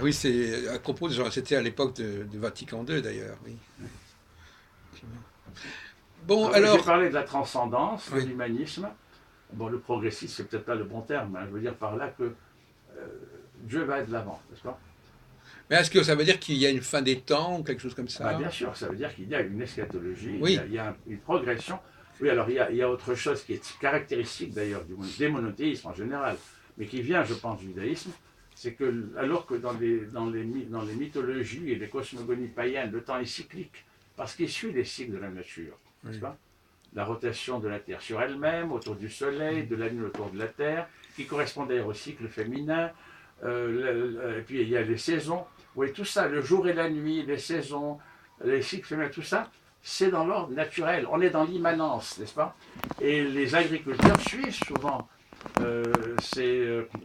Oui, c'est à propos de genre, c'était à l'époque de Vatican II d'ailleurs, oui. Bon, Alors oui, j'ai alors, parlé de la transcendance, de oui. l'humanisme. Bon, le progressisme, c'est peut-être pas le bon terme, hein. Je veux dire par là que Dieu va de l'avant, n'est-ce pas? Mais est-ce que ça veut dire qu'il y a une fin des temps ou quelque chose comme Ah bah, ça? bien sûr, ça veut dire qu'il y a une eschatologie, Oui, il y a une progression. Oui, alors il y a autre chose qui est caractéristique d'ailleurs des monothéismes en général, mais qui vient, je pense, du judaïsme, c'est que alors que dans les mythologies et les cosmogonies païennes, le temps est cyclique, parce qu'il suit les cycles de la nature, n'est-ce oui. pas? La rotation de la Terre sur elle-même, autour du Soleil, de la Lune autour de la Terre, qui correspond d'ailleurs au cycle féminin. Et puis il y a les saisons. Oui, tout ça, le jour et la nuit, les saisons, les cycles féminins, tout ça, c'est dans l'ordre naturel. On est dans l'immanence, n'est-ce pas? Et les agriculteurs suivent souvent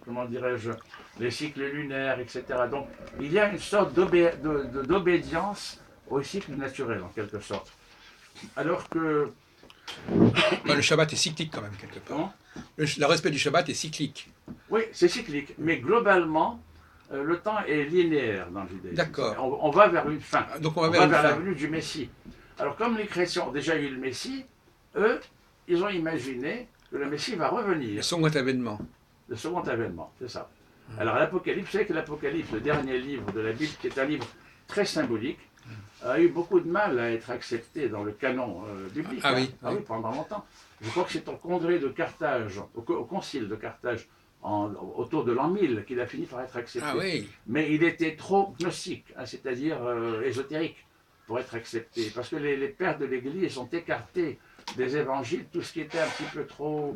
comment dirais-je, les cycles lunaires, etc. Donc il y a une sorte d'obédience au cycle naturel, en quelque sorte. Alors que, Enfin, le Shabbat est cyclique quand même, quelque part. comment? Le respect du Shabbat est cyclique. Oui, c'est cyclique, mais globalement, le temps est linéaire dans le judaïsme. D'accord. On va vers une fin, Ah, donc on va on vers va une vers la fin. venue du Messie. Alors comme les chrétiens ont déjà eu le Messie, eux, ils ont imaginé que le Messie va Le revenir, second avènement. le second avènement, c'est ça. Alors l'Apocalypse, vous savez que l'Apocalypse, le dernier livre de la Bible, qui est un livre très symbolique, a eu beaucoup de mal à être accepté dans le canon biblique. Ah Hein. oui, Ah oui. oui, pendant longtemps. Je crois que c'est au congrès de Carthage, au concile de Carthage, autour de l'an 1000, qu'il a fini par être Ah accepté. oui. Mais il était trop gnostique, hein, c'est-à-dire ésotérique, pour être accepté. Parce que les pères de l'Église ont écarté des évangiles tout ce qui était un petit peu trop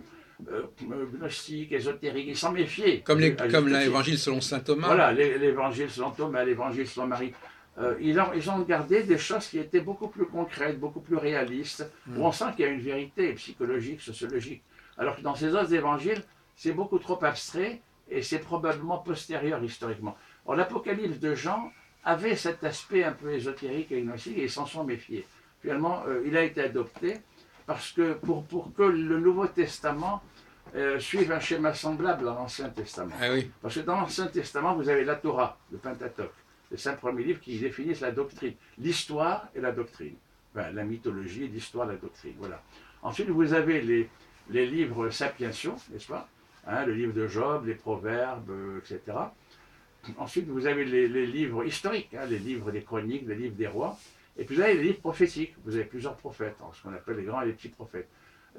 gnostique, ésotérique. Ils s'en méfiaient, à Comme juste titre. l'évangile selon saint Thomas. Voilà, l'évangile selon Thomas, l'évangile selon Marie. Ils ont gardé des choses qui étaient beaucoup plus concrètes, beaucoup plus réalistes, où on sent qu'il y a une vérité psychologique, sociologique. Alors que dans ces autres évangiles, c'est beaucoup trop abstrait et c'est probablement postérieur historiquement. Or, l'Apocalypse de Jean avait cet aspect un peu ésotérique et gnostique et ils s'en sont méfiés. Finalement, il a été adopté parce que pour que le Nouveau Testament suive un schéma semblable à l'Ancien Testament. Ah oui. Parce que dans l'Ancien Testament, vous avez la Torah, le Pentateuque, les 5 premiers livres qui définissent la doctrine, l'histoire et la doctrine. Enfin, la mythologie, l'histoire, la doctrine. Voilà. Ensuite, vous avez les livres sapientiaux, n'est-ce pas? Hein, le livre de Job, les proverbes, etc. Ensuite, vous avez les livres historiques, hein, les livres des chroniques, les livres des rois. Et puis vous avez les livres prophétiques. Vous avez plusieurs prophètes, hein, ce qu'on appelle les grands et les petits prophètes.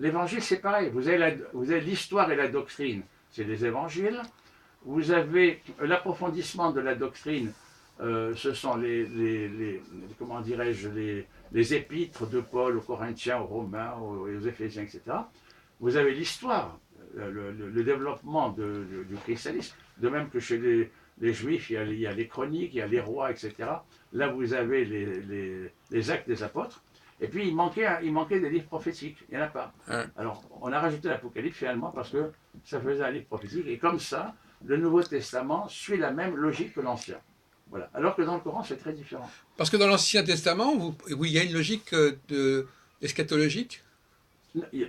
L'évangile, c'est pareil. Vous avez l'histoire et la doctrine, c'est les évangiles. Vous avez l'approfondissement de la doctrine, ce sont comment dirais-je, les épîtres de Paul aux Corinthiens, aux Romains, aux Éphésiens, etc. Vous avez l'histoire, le développement du christianisme, de même que chez les Juifs, il y a les chroniques, il y a les rois, etc. Là, vous avez les actes des apôtres. Et puis, il manquait des livres prophétiques. Il n'y en a pas. Hein. Alors, on a rajouté l'Apocalypse finalement parce que ça faisait un livre prophétique. Et comme ça, le Nouveau Testament suit la même logique que l'Ancien. Voilà. Alors que dans le Coran, c'est très différent. Parce que dans l'Ancien Testament, oui, il y a une logique eschatologique.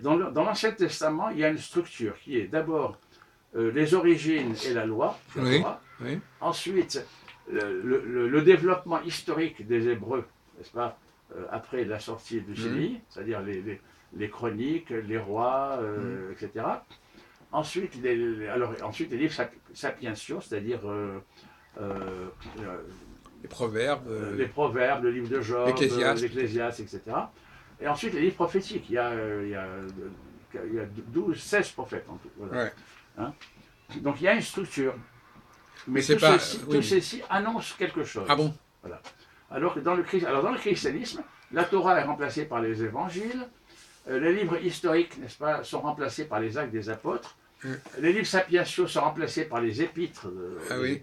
Dans l'Ancien Testament, il y a une structure qui est d'abord les origines et la loi, la Oui, Torah. oui. Ensuite, le développement historique des Hébreux, n'est-ce pas, après la sortie du Mhm. Sinaï, c'est-à-dire les chroniques, les rois, Mhm. etc. Ensuite, les livres sapientiaux, c'est-à-dire euh, Les proverbes, les proverbes, le livre de Job, l'Ecclésiaste peut-être. l'Ecclésiaste, etc. Et ensuite, les livres prophétiques. Il y a 12, 16 prophètes en tout. Voilà. Ouais. Hein. Donc il y a une structure. Mais Mais c'est pas. tout Oui. ceci annonce quelque Ah chose. bon? Voilà. Alors que dans le christianisme, la Torah est remplacée par les évangiles, les livres historiques, n'est-ce pas, sont remplacés par les actes des apôtres, Hein. les livres sapientiaux sont remplacés par les épîtres, Ah oui.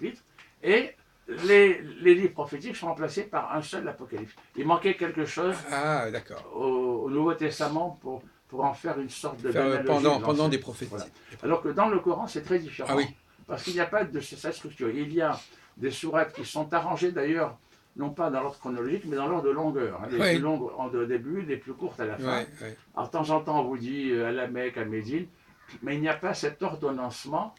et les livres prophétiques sont remplacés par un seul apocalypse. Il manquait quelque chose Ah, d'accord. au Nouveau Testament pour en faire une sorte Faire d'analogie de pendant l'Ancien. des Voilà. prophéties. Alors que dans le Coran, c'est très Ah différent, oui. parce qu'il n'y a pas de cette structure. Il y a des sourates qui sont arrangées d'ailleurs, non pas dans l'ordre chronologique, mais dans l'ordre de longueur. Hein. Les plus Oui. longues au début, les plus courtes à la fin. Ouais, ouais. Alors, de temps en temps, on vous dit à la Mecque, à Médine, mais il n'y a pas cet ordonnancement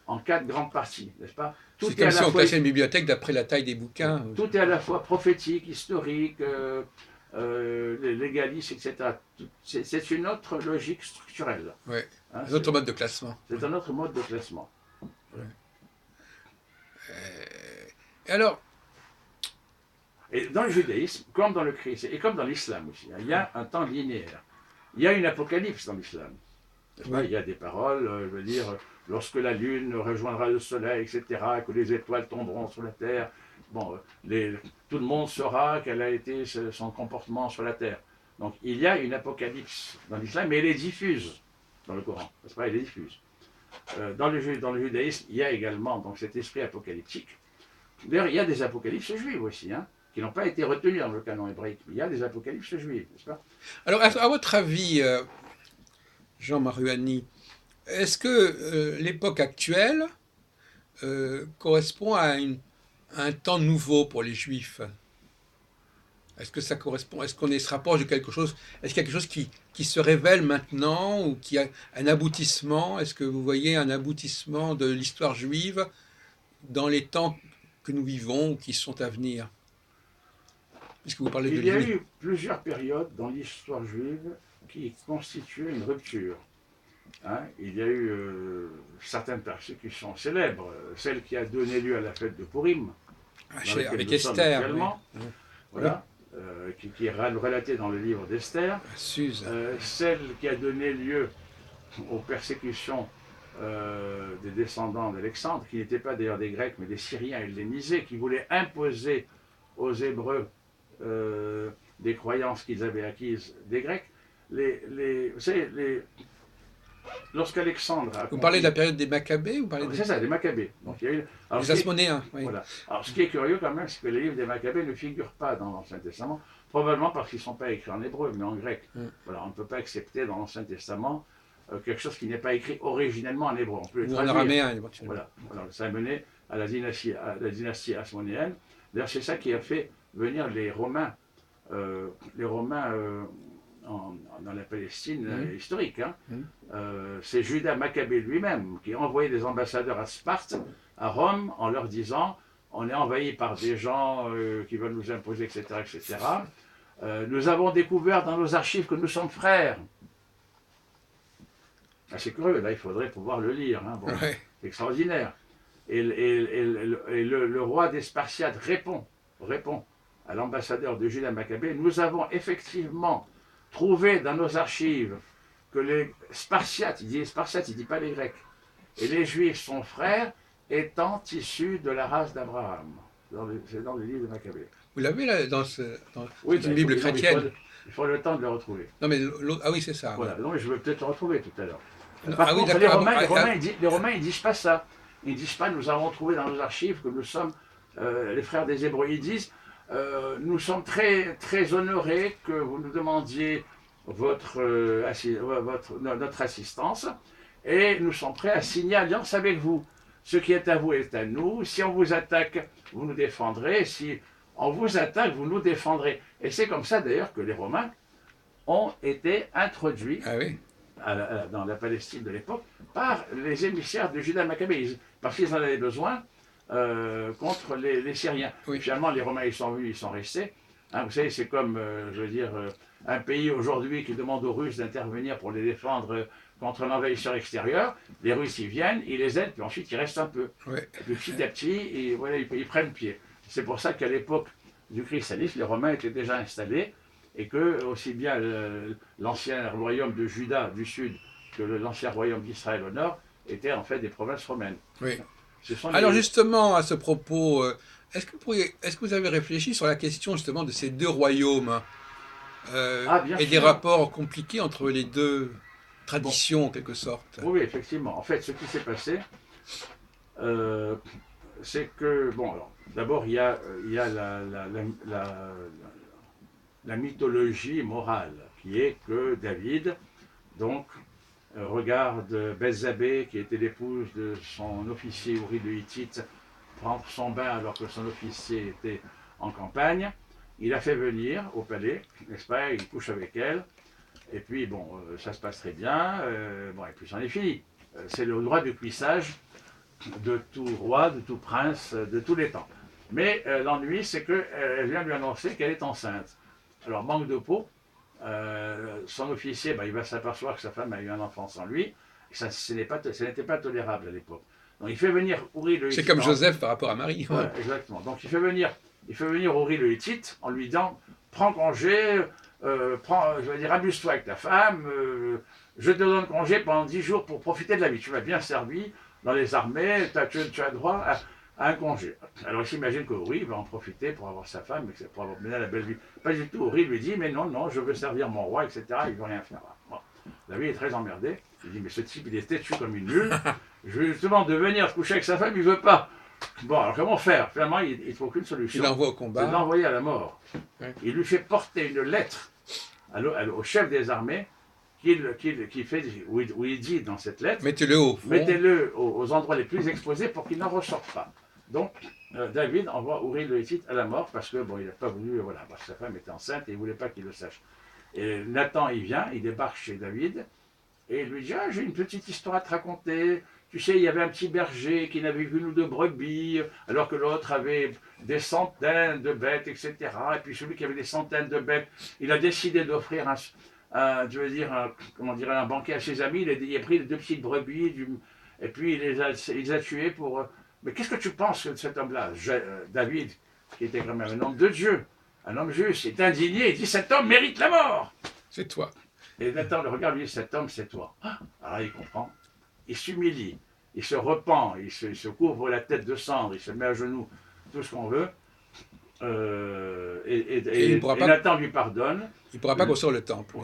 en 4 grandes parties, n'est-ce pas? C'est comme si on classait une bibliothèque d'après la taille des bouquins. Tout est à la fois prophétique, historique, légaliste, etc. C'est une autre logique structurelle. Ouais. Hein, Un autre mode de classement. C'est un autre mode de classement. Ouais. Et alors, et dans le judaïsme, comme dans le christianisme, et comme dans l'islam aussi, il y a un temps linéaire. Il y a une apocalypse dans l'islam. Oui. Il y a des paroles, je veux dire, lorsque la lune rejoindra le soleil, etc., que les étoiles tomberont sur la terre, bon, tout le monde saura quel a été son comportement sur la terre. Donc il y a une apocalypse dans l'islam, mais elle est diffuse dans le Coran, n'est-ce pas? Elle est diffuse. Dans le judaïsme, il y a également donc, cet esprit apocalyptique. D'ailleurs, il y a des apocalypses juives aussi, hein, qui n'ont pas été retenus dans le canon hébraïque. Il y a des apocalypses juives, n'est-ce pas? Alors, à votre avis, Jean Maruani, est-ce que l'époque actuelle correspond à un temps nouveau pour les Juifs? Est-ce que ça correspond? Est-ce qu'on se rapproche de quelque chose? Est-ce qu'il y a quelque chose qui se révèle maintenant ou qui a un aboutissement? Est-ce que vous voyez un aboutissement de l'histoire juive dans les temps que nous vivons ou qui sont à venir? Puisque vous parlez de Il y a eu plusieurs périodes dans l'histoire juive qui constituaient une rupture. Hein, il y a eu certaines persécutions célèbres, celle qui a donné lieu à la fête de Purim, avec Esther, oui. Voilà, qui est relatée dans le livre d'Esther, celle qui a donné lieu aux persécutions des descendants d'Alexandre, qui n'étaient pas d'ailleurs des Grecs, mais des Syriens hellénisés, qui voulaient imposer aux Hébreux des croyances qu'ils avaient acquises des Grecs. Vous savez, lorsqu'Alexandre a Vous parlez de la période des Maccabées? C'est ça, des Maccabées. Donc, il y a eu... Les Asmonéens, oui. Voilà. Alors, ce qui est curieux quand même, c'est que les livres des Maccabées ne figurent pas dans l'Ancien Testament, probablement parce qu'ils ne sont pas écrits en hébreu, mais en grec. Voilà, on ne peut pas accepter dans l'Ancien Testament quelque chose qui n'est pas écrit originellement en hébreu. On peut le traduire. En araméen, éventuellement. Voilà. Alors, ça a mené à la dynastie asmonéenne. D'ailleurs, c'est ça qui a fait venir les Romains dans la Palestine historique. Hein. C'est Judas Maccabée lui-même qui a envoyé des ambassadeurs à Sparte, à Rome, en leur disant on est envahi par des gens qui veulent nous imposer, etc. etc. Nous avons découvert dans nos archives que nous sommes frères. Ah, c'est curieux, là il faudrait pouvoir le lire. Hein. Bon, c'est extraordinaire. Et le roi des Spartiates répond à l'ambassadeur de Judas Maccabée, nous avons effectivement trouvé dans nos archives que les Spartiates, il dit pas les Grecs, et les Juifs sont frères étant issus de la race d'Abraham. C'est dans le livre de Maccabée. Vous l'avez là dans une Bible chrétienne? Il faut le temps de le retrouver. Non mais ah oui, c'est ça. Voilà. Non mais je vais peut-être le retrouver tout à l'heure. Par contre, les Romains ils disent pas ça. Ils disent pas nous avons trouvé dans nos archives que nous sommes les frères des Hébreux. Ils disent nous sommes très, très honorés que vous nous demandiez notre assistance et nous sommes prêts à signer alliance avec vous. Ce qui est à vous est à nous. Si on vous attaque, vous nous défendrez. Si on vous attaque, vous nous défendrez. Et c'est comme ça d'ailleurs que les Romains ont été introduits dans la Palestine de l'époque par les émissaires de Judas Maccabée, parce qu'ils en avaient besoin contre les Syriens. Finalement, les Romains, ils sont venus, ils sont restés. Hein, vous savez, c'est comme, je veux dire, un pays aujourd'hui qui demande aux Russes d'intervenir pour les défendre contre l'envahisseur extérieur. Les Russes, ils viennent, ils les aident, puis ensuite, ils restent un peu. Et puis, petit à petit, et voilà, ils prennent pied. C'est pour ça qu'à l'époque du christianisme, les Romains étaient déjà installés, et que aussi bien l'ancien royaume de Juda du sud que l'ancien royaume d'Israël au nord étaient en fait des provinces romaines. Alors justement, à ce propos, est-ce que vous avez réfléchi sur la question justement de ces deux royaumes et des rapports compliqués entre les deux traditions en quelque sorte? Oui, effectivement. En fait, ce qui s'est passé, c'est que, bon, alors, d'abord, il y a la mythologie morale, qui est que David, donc, regarde Bethzabée, qui était l'épouse de son officier Uri de Hittite, prendre son bain alors que son officier était en campagne. Il l'a fait venir au palais, n'est-ce pas? Il couche avec elle, et puis bon, ça se passe très bien, bon, et puis c'en est fini. C'est le droit du cuissage de tout roi, de tout prince, de tous les temps. Mais l'ennui, c'est qu'elle vient lui annoncer qu'elle est enceinte. Alors, manque de peau, son officier, il va s'apercevoir que sa femme a eu un enfant sans lui. Et ça, ce n'était pas tolérable à l'époque. Donc, il fait venir Uri le C'est Hittite. comme Joseph par rapport à Marie. Voilà, exactement. Donc, il fait venir Uri le Hittite en lui disant prends congé, amuse-toi avec ta femme, je te donne congé pendant 10 jours pour profiter de la vie. Tu vas bien servi dans les armées, tu as droit à un congé. Alors il s'imagine qu'Uri va en profiter pour avoir sa femme, pour avoir mené la belle vie. Pas du tout. Uri lui dit mais non, non, je veux servir mon roi, etc. Il ne veut rien faire. Bon. David est très emmerdé. Il dit mais ce type il est têtu comme une mule. Je veux justement de venir se coucher avec sa femme, il ne veut pas. Bon, alors comment faire? Finalement, il ne trouve aucune solution. Il l'envoie au C'est de combat. l'envoyer à la mort. Ouais. Il lui fait porter une lettre au chef des armées où il dit dans cette lettre Mettez-le au fond. mettez-le aux endroits les plus exposés pour qu'il n'en ressorte pas. Donc, David envoie Uri le Hittite à la mort parce que il n'a pas voulu, sa femme était enceinte et il ne voulait pas qu'il le sache. Et Nathan, il vient, il débarque chez David et il lui dit j'ai une petite histoire à te raconter. Tu sais, il y avait un petit berger qui n'avait qu'une ou deux brebis, alors que l'autre avait des centaines de bêtes, etc. Et puis celui qui avait des centaines de bêtes, il a décidé d'offrir un banquet à ses amis. Il a pris les deux petites brebis, et puis il les a tués pour. Mais qu'est-ce que tu penses de cet homme-là? David, qui était quand même un homme de Dieu, un homme juste, est indigné et dit cet homme mérite la mort. C'est toi. Et Nathan le regarde, lui dit cet homme, c'est toi. Alors il comprend. Il s'humilie, il se repent, il se couvre la tête de cendre, il se met à genoux, tout ce qu'on veut. Et Nathan lui pardonne. Il ne pourra pas construire le temple.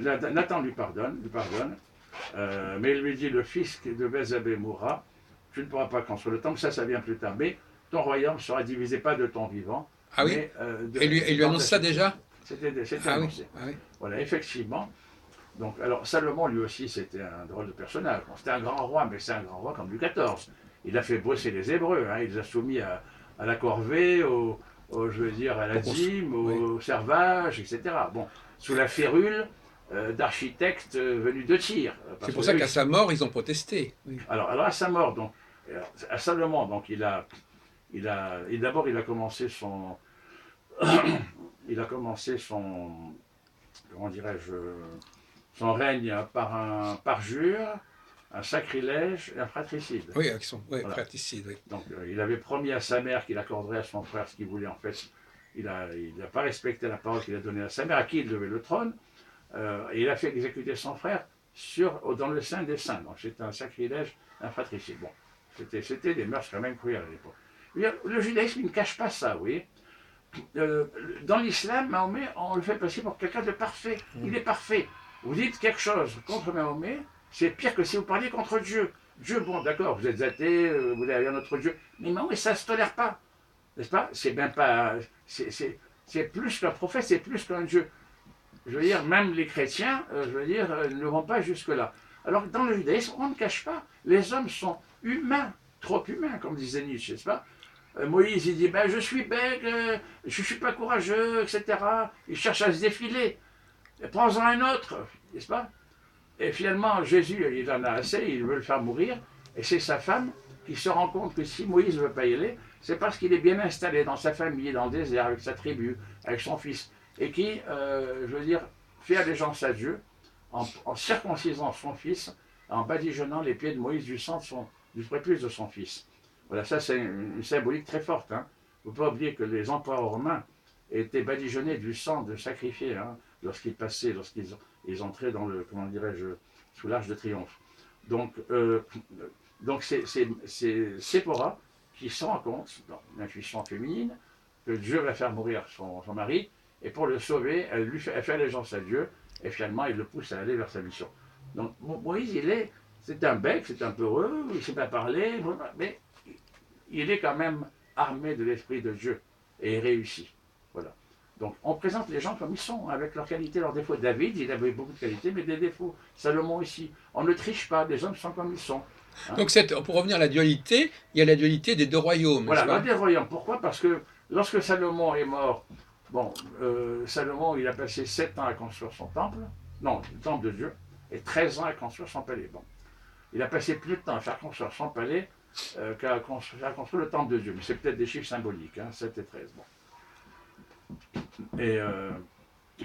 Nathan lui pardonne, mais il lui dit le fils de Bézabé mourra, tu ne pourras pas construire le temple, ça vient plus tard, mais ton royaume sera divisé pas de ton vivant. Ah oui. Et lui annonce ça déjà? C'était annoncé. Oui. Voilà, effectivement. Donc, alors, Salomon, lui aussi, c'était un drôle de personnage. Bon, c'était un grand roi, mais c'est un grand roi comme Louis XIV. Il a fait bosser les Hébreux, il les a soumis à la corvée, à la dîme, au servage, etc. Bon, sous la férule d'architectes venus de Tyr. C'est pour ça qu'à sa mort, ils ont protesté. Oui. Alors, à sa mort, donc, à Salomon, donc, d'abord, il a commencé son... comment dirais-je, son règne par un parjure, un sacrilège et un fratricide. Oui, fratricide, oui. Donc il avait promis à sa mère qu'il accorderait à son frère ce qu'il voulait. En fait, il n'a pas respecté la parole qu'il a donnée à sa mère, à qui il devait le trône, et il a fait exécuter son frère dans le Saint des Saints. Donc c'était un sacrilège, un fratricide. Bon, c'était des mœurs quand même cruelles à l'époque. Le judaïsme ne cache pas ça, oui. Dans l'islam, Mahomet, on le fait passer pour quelqu'un de parfait. Il est parfait. Vous dites quelque chose contre Mahomet, c'est pire que si vous parliez contre Dieu. Dieu, bon, d'accord, vous êtes athée, vous avez un autre Dieu, mais Mahomet, ça ne se tolère pas. N'est-ce pas? C'est même pas. C'est plus qu'un prophète, c'est plus qu'un Dieu. Je veux dire, même les chrétiens, ne vont pas jusque-là. Alors, dans le judaïsme, on ne cache pas. Les hommes sont humains, trop humains, comme disait Nietzsche, n'est-ce pas? Moïse, il dit, je suis bègue, je ne suis pas courageux, etc. Il cherche à se défiler. Prends-en un autre, n'est-ce pas? Et finalement, Jésus, il en a assez, il veut le faire mourir. Et c'est sa femme qui se rend compte que si Moïse ne veut pas y aller, c'est parce qu'il est bien installé dans sa famille, dans le désert, avec sa tribu, avec son fils. Et qui, fait allégeance à Dieu en circoncisant son fils, en badigeonnant les pieds de Moïse du prépuce de son fils. Voilà, ça c'est une symbolique très forte. Il ne faut pas oublier que les empereurs romains étaient badigeonnés du sang de sacrifiés lorsqu'ils passaient, lorsqu'ils entraient dans le, sous l'Arche de Triomphe. Donc c'est Séphora qui se rend compte, dans l'intuition féminine, que Dieu va faire mourir son mari, et pour le sauver, elle fait allégeance à Dieu, et finalement, il le pousse à aller vers sa mission. Donc Moïse, c'est un bec, c'est un peureux, il ne sait pas parler, mais il est quand même armé de l'Esprit de Dieu, et il réussit. Voilà. Donc on présente les gens comme ils sont, avec leurs qualités, leurs défauts. David, il avait beaucoup de qualités, mais des défauts. Salomon aussi. On ne triche pas, les hommes sont comme ils sont. Donc pour revenir à la dualité, il y a la dualité des deux royaumes. Voilà, la des royaumes. Pourquoi? Parce que lorsque Salomon est mort, Salomon, il a passé 7 ans à construire son temple, non, le temple de Dieu, et 13 ans à construire son palais. Bon. Il a passé plus de temps à faire construire son palais qu'a construit le temple de Dieu. Mais c'est peut-être des chiffres symboliques, hein, 7 et 13. Bon. Et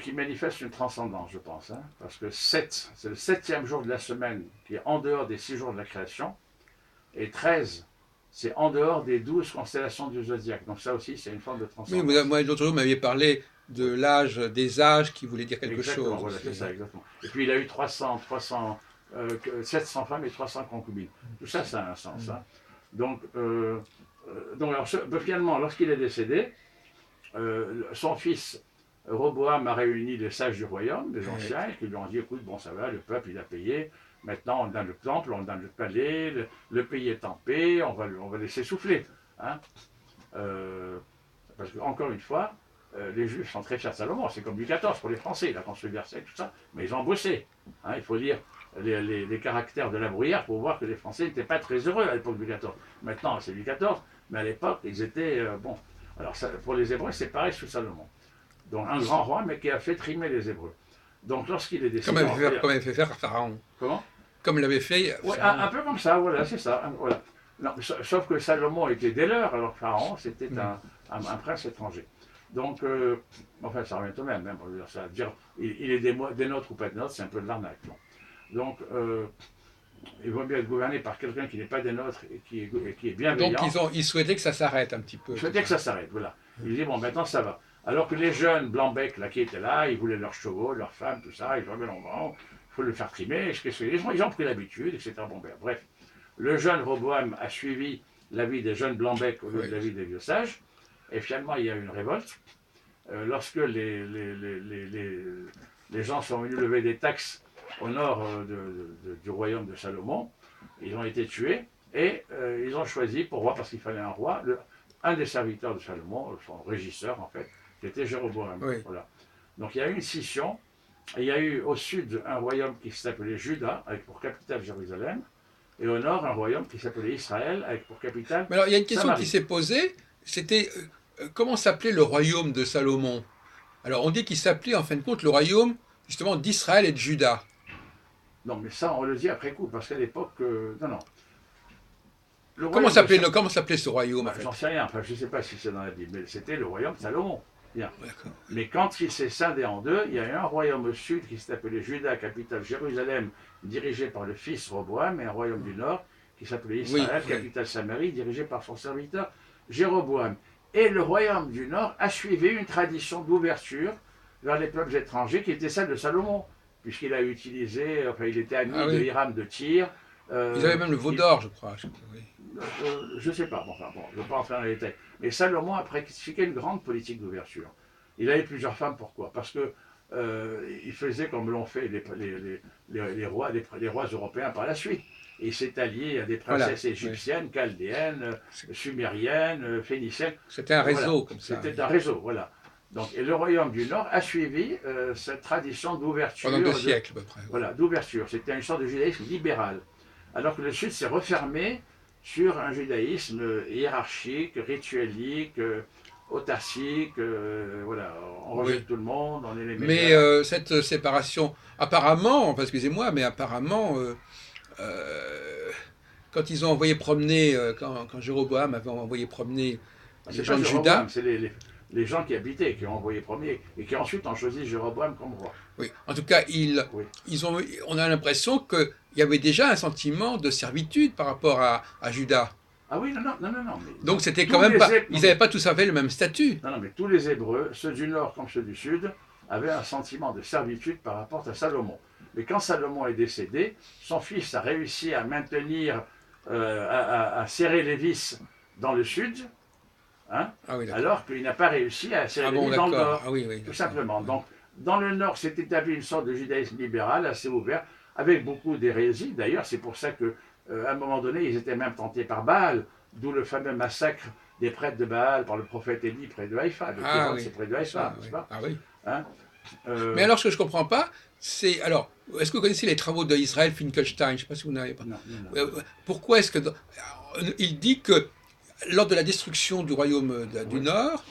qui manifeste une transcendance, je pense. Hein, parce que 7, c'est le 7e jour de la semaine qui est en dehors des 6 jours de la création. Et 13, c'est en dehors des 12 constellations du zodiaque. Donc ça aussi, c'est une forme de Oui, transcendance. moi, l'autre jour, vous m'aviez parlé de l'âge, des âges qui voulaient dire quelque Exactement, chose voilà, aussi. c'est ça, exactement. Et puis il a eu 700 femmes et 300 concubines. Tout ça, ça a un sens. Hein. Donc alors, finalement, lorsqu'il est décédé, son fils Roboam a réuni les sages du royaume, les anciens, qui lui ont dit, écoute, bon ça va, le peuple il a payé, maintenant on donne le temple, on donne le palais, le pays est en paix, on va laisser souffler. Hein. Parce que, encore une fois, les Juifs sont très fiers de Salomon, c'est comme Louis XIV pour les Français, il a construit Versailles, tout ça, mais ils ont bossé. Hein, il faut lire les caractères de la bruyère pour voir que les Français n'étaient pas très heureux à l'époque de Louis XIV. Maintenant, c'est Louis XIV, mais à l'époque, ils étaient, bon. Alors, ça, pour les Hébreux, c'est pareil sous Salomon. Donc, un grand roi, mais qui a fait trimer les Hébreux. Donc, lorsqu'il est décédé. Comme avait fait faire Pharaon. Comment? Comme l'avait fait. Ouais, un peu comme ça, voilà, c'est ça. Voilà. Non, sauf que Salomon était des leurs, alors Pharaon, c'était un prince étranger. Donc, enfin, ça revient au même. Hein, ça veut dire, il est des nôtres ou pas des nôtres, c'est un peu de l'arnaque. Donc, il vaut mieux être gouverné par quelqu'un qui n'est pas des nôtres et qui est bienveillant. Donc, ils souhaitaient que ça s'arrête un petit peu. Ils souhaitaient que ça s'arrête, voilà. Il dit, bon, maintenant ça va. Alors que les jeunes blancs-becs là, qui étaient là, ils voulaient leurs chevaux, leurs femmes, tout ça, ils disaient, mais non, il faut le faire trimer. Les gens, ils ont pris l'habitude, etc. Bon, ben, bref. Le jeune Roboam a suivi l'avis des jeunes blancs-becs au lieu de l'avis des vieux sages. Et finalement, il y a eu une révolte. Lorsque les gens sont venus lever des taxes au nord du royaume de Salomon, ils ont été tués et ils ont choisi pour roi, parce qu'il fallait un roi, un des serviteurs de Salomon, son régisseur en fait, qui était Jéroboam. Oui. Voilà. Donc il y a eu une scission, et il y a eu au sud un royaume qui s'appelait Juda, avec pour capitale Jérusalem, et au nord un royaume qui s'appelait Israël, avec pour capitale. Mais alors il y a une question Samarie. qui s'est posée, c'était comment s'appelait le royaume de Salomon? Alors on dit qu'il s'appelait en fin de compte le royaume justement d'Israël et de Juda. Non, mais ça on le dit après coup, parce qu'à l'époque, non. Comment s'appelait ce royaume en fait? J'en sais rien, enfin, je ne sais pas si c'est dans la Bible, mais c'était le royaume de Salomon. Bien. D'accord. Mais quand il s'est scindé en deux, il y a eu un royaume au sud qui s'appelait Juda, capitale Jérusalem, dirigé par le fils Roboam, et un royaume du nord qui s'appelait Israël, capitale Samarie, dirigé par son serviteur Jéroboam. Et le royaume du nord a suivi une tradition d'ouverture vers les peuples étrangers qui était celle de Salomon, puisqu'il a utilisé, enfin il était ami de Hiram de Tyr. Ils avaient même le veau d'or, je crois. Je ne sais pas, bon, je ne vais pas entrer dans les détails. Mais Salomon a pratiqué une grande politique d'ouverture. Il avait plusieurs femmes, pourquoi? Parce que il faisait comme l'ont fait les rois européens par la suite. Et il s'est allié à des princesses égyptiennes, chaldéennes, sumériennes, phéniciennes. C'était un réseau comme ça. C'était un réseau, voilà. Donc, et le royaume du Nord a suivi cette tradition d'ouverture. Pendant 2 siècles à peu près. Voilà, d'ouverture. C'était une sorte de judaïsme libéral. Alors que le Sud s'est refermé sur un judaïsme hiérarchique, rituelique, autarcique, voilà, on rejette tout le monde, on est les meilleurs. Mais cette séparation, apparemment, enfin, excusez-moi, mais apparemment, quand ils ont envoyé promener, quand Jéroboam avait envoyé promener les gens de Juda, c'est les gens qui habitaient, qui ont envoyé promener, et qui ensuite ont choisi Jéroboam comme roi. Oui, en tout cas, on a l'impression qu'il y avait déjà un sentiment de servitude par rapport à Juda. Ah oui, non. Donc c'était quand même pas. Ils n'avaient pas tous fait le même statut. Non, mais tous les Hébreux, ceux du Nord comme ceux du Sud, avaient un sentiment de servitude par rapport à Salomon. Mais quand Salomon est décédé, son fils a réussi à maintenir, à serrer les vis dans le Sud, hein, alors qu'il n'a pas réussi à serrer les vis dans le Nord. Tout simplement. Donc, dans le Nord, s'est établi une sorte de judaïsme libéral assez ouvert, avec beaucoup d'hérésies. D'ailleurs, c'est pour ça que à un moment donné, ils étaient même tentés par Baal, d'où le fameux massacre des prêtres de Baal par le prophète Élie près de Haïfa. C'est près de Haïfa, n'est-ce pas? Hein, mais alors, ce que je ne comprends pas, c'est... Alors, est-ce que vous connaissez les travaux d'Israël Finkelstein? Je ne sais pas si vous n'avez pas. Non. Pourquoi est-ce que... Il dit que lors de la destruction du royaume du Nord,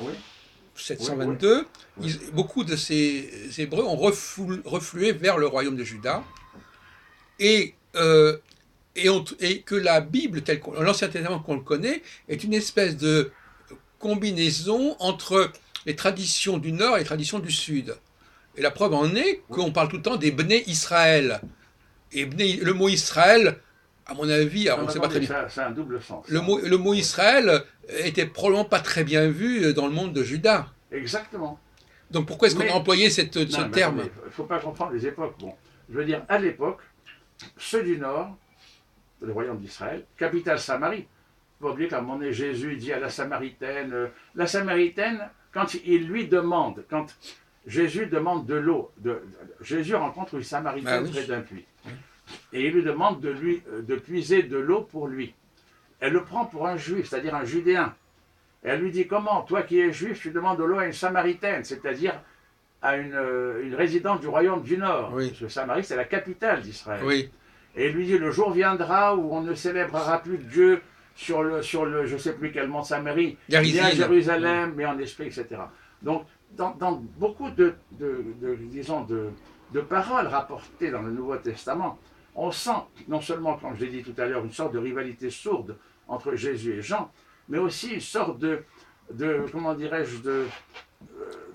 722, beaucoup de ces Hébreux ont reflué vers le royaume de Juda. Et et que la Bible, l'Ancien Testament qu'on le connaît, est une espèce de combinaison entre les traditions du Nord et les traditions du Sud. Et la preuve en est Oui. qu'on parle tout le temps des Bné Israël. Et le mot Israël, à mon avis, alors Non, on ne mais sait pas très attendez, bien, ça a un double sens. le mot Israël était probablement pas très bien vu dans le monde de Juda. Exactement. Donc pourquoi est-ce qu'on a Mais, employé ce non, mais terme? attendez, il ne faut pas comprendre les époques. Bon, je veux dire, à l'époque, ceux du Nord, le royaume d'Israël, capitale Samarie. Il ne faut pas oublier qu'à un moment donné, Jésus dit à la Samaritaine, quand il lui demande, quand Jésus demande de l'eau, Jésus rencontre une Ah Samaritaine oui. près d'un puits, Oui. et il lui demande de puiser de l'eau pour lui. Elle le prend pour un juif, c'est-à-dire un judéen. Et elle lui dit, comment, toi qui es juif, tu demandes de l'eau à une Samaritaine, c'est-à-dire à une résidence du royaume du Nord. Oui. Parce que Samarie, c'est la capitale d'Israël. Oui. Et il lui dit, le jour viendra où on ne célébrera plus Dieu sur le je ne sais plus quel mont Samarie, ni à Garizine. Jérusalem, mais en esprit, etc. Donc, dans beaucoup disons, de paroles rapportées dans le Nouveau Testament, on sent, non seulement, comme je l'ai dit tout à l'heure, une sorte de rivalité sourde entre Jésus et Jean, mais aussi une sorte comment dirais-je,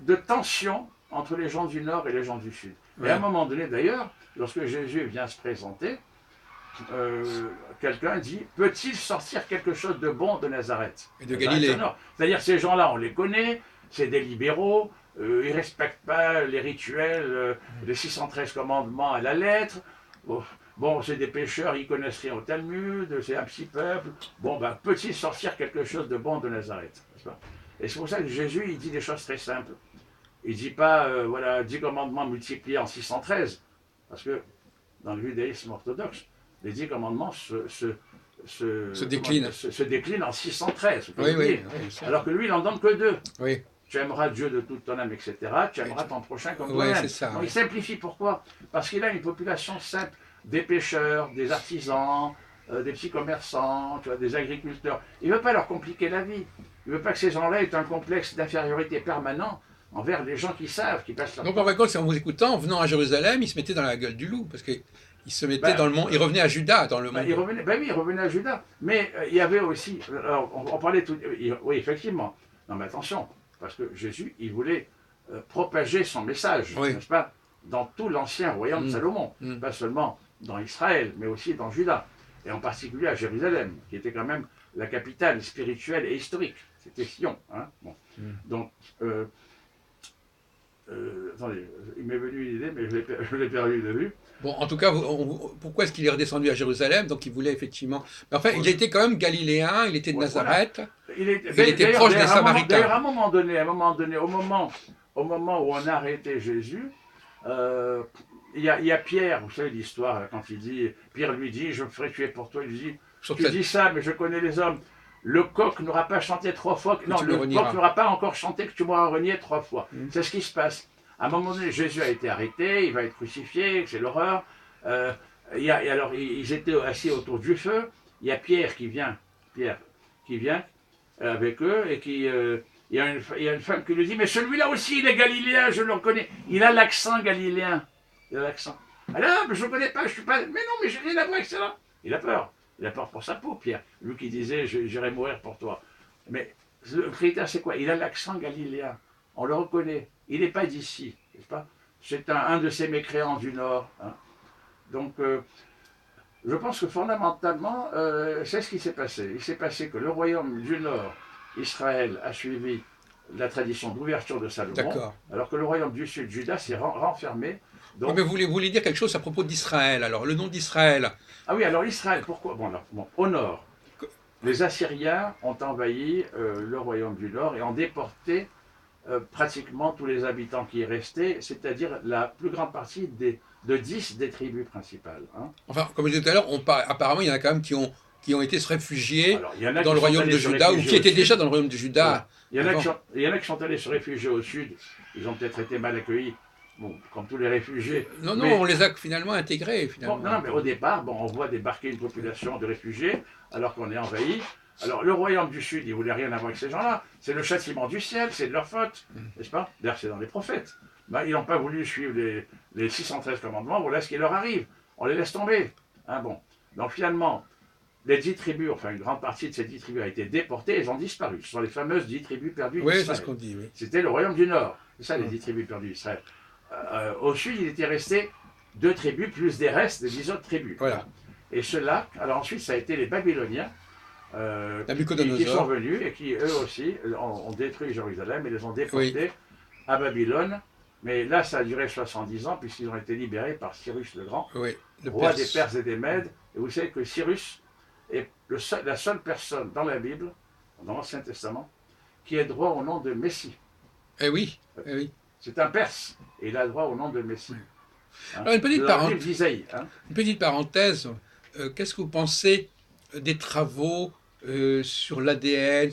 de tension entre les gens du Nord et les gens du Sud. Oui. Et à un moment donné, d'ailleurs, lorsque Jésus vient se présenter, quelqu'un dit, peut-il sortir quelque chose de bon de Nazareth? Et de Nazareth, Galilée. c'est-à-dire ces gens-là, on les connaît, c'est des libéraux, ils ne respectent pas les rituels, les 613 commandements à la lettre. Bon, c'est des pécheurs, ils connaissent rien au Talmud, c'est un petit peuple. Bon, ben, peut-il sortir quelque chose de bon de Nazareth? Et c'est pour ça que Jésus, il dit des choses très simples. Il ne dit pas, voilà, 10 commandements multipliés en 613, parce que dans le judaïsme orthodoxe, les 10 commandements Décline. se déclinent en 613. Oui, oui, oui. Alors que lui, il n'en donne que 2. Oui. Tu aimeras Dieu de toute ton âme, etc. Tu aimeras ton prochain comme Oui, toi-même. c'est ça. Donc Oui. il simplifie. Pourquoi? Parce qu'il a une population simple, des pêcheurs, des artisans, des petits commerçants, tu vois, des agriculteurs. Il ne veut pas leur compliquer la vie. Il ne veut pas que ces gens-là aient un complexe d'infériorité permanent envers les gens qui savent, qui passent leur Donc temps. en fin de compte, en vous écoutant, en venant à Jérusalem, il se mettait dans la gueule du loup, parce qu'il se mettait dans le monde, il revenait à Juda, dans le monde. Il revenait à Juda. Mais il y avait aussi, alors, on parlait tout, oui, effectivement. Non, mais attention, parce que Jésus, il voulait propager son message, Oui. n'est-ce pas, dans tout l'ancien royaume de Salomon, pas seulement dans Israël, mais aussi dans Juda, et en particulier à Jérusalem, qui était quand même la capitale spirituelle et historique. C'était Sion. Hein, bon. Donc, attendez, il m'est venu une idée, mais je l'ai perdu de vue. Bon, en tout cas, pourquoi est-ce qu'il est redescendu à Jérusalem? Donc il voulait effectivement. Mais enfin, il était quand même galiléen, il était de Nazareth, il était proche des Samaritains. D'ailleurs, à un moment donné, au moment où on a arrêté Jésus, il y a Pierre, vous savez l'histoire, quand il dit, Pierre lui dit, je me ferai tuer pour toi, il lui dit, tu dis ça, mais je connais les hommes. Le coq n'aura pas chanté 3 fois, non, le coq n'aura pas encore chanté que tu m'auras renié 3 fois. C'est ce qui se passe. À un moment donné, Jésus a été arrêté, il va être crucifié, c'est l'horreur. Alors, ils étaient assis autour du feu. Il y a Pierre qui vient avec eux, et il y a une femme qui lui dit, mais celui-là aussi, il est galiléen, je le reconnais. Il a l'accent galiléen. Il a l'accent. Alors, mais je ne connais pas, je suis pas. Mais non, mais j'ai rien à voir avec ça. Il a peur. Il a peur pour sa peau, Pierre. Lui qui disait, j'irai mourir pour toi. Mais le critère, c'est quoi? Il a l'accent galiléen. On le reconnaît. Il n'est pas d'ici, n'est-ce pas? C'est un de ces mécréants du Nord. Hein. Donc, je pense que fondamentalement, c'est ce qui s'est passé. Il s'est passé que le royaume du Nord, Israël, a suivi la tradition d'ouverture de Salomon, alors que le royaume du Sud, Juda, s'est renfermé. Donc... Mais vous voulez dire quelque chose à propos d'Israël? Alors, le nom d'Israël. Ah oui, alors Israël, pourquoi? Bon, au nord, les Assyriens ont envahi le royaume du Nord et ont déporté pratiquement tous les habitants qui y restaient, c'est-à-dire la plus grande partie de 10 des tribus principales. Hein. Enfin, comme je disais tout à l'heure, apparemment, il y en a quand même qui ont été se réfugier alors, dans le royaume de Juda, ou qui étaient déjà dans le royaume de Juda. Voilà. Il y en a qui sont allés se réfugier au sud, ils ont peut-être été mal accueillis, bon, comme tous les réfugiés. Non, mais... on les a finalement intégrés. Finalement. Bon, non, mais au départ, on voit débarquer une population de réfugiés, alors qu'on est envahi. Alors, le royaume du Sud, il ne voulait rien avoir avec ces gens-là. C'est le châtiment du ciel, c'est de leur faute, n'est-ce pas? D'ailleurs, c'est dans les prophètes. Ben, ils n'ont pas voulu suivre les 613 commandements, voilà ce qui leur arrive. On les laisse tomber. Hein, bon. Donc finalement, les 10 tribus, enfin une grande partie de ces 10 tribus a été déportée, elles ont disparu. Ce sont les fameuses 10 tribus perdues Oui, c'est d'Israël. ce qu'on dit, oui. C'était le royaume du Nord. C'est ça, les 10 tribus perdues d'Israël. Au sud, il était resté 2 tribus, plus des restes des 10 autres tribus. Voilà. Et cela, alors ensuite, ça a été les Babyloniens qui sont venus et qui, eux aussi, ont détruit Jérusalem et les ont déportés à Babylone. Mais là, ça a duré 70 ans, puisqu'ils ont été libérés par Cyrus le Grand, roi des Perses et des Mèdes. Et vous savez que Cyrus est la seule personne dans la Bible, dans l'Ancien Testament, qui a droit au nom de Messie. Eh oui, eh oui. C'est un Perse, et il a droit au nom de Messie. Hein. Alors, une petite parenthèse, Hein. qu'est-ce que vous pensez des travaux sur l'ADN,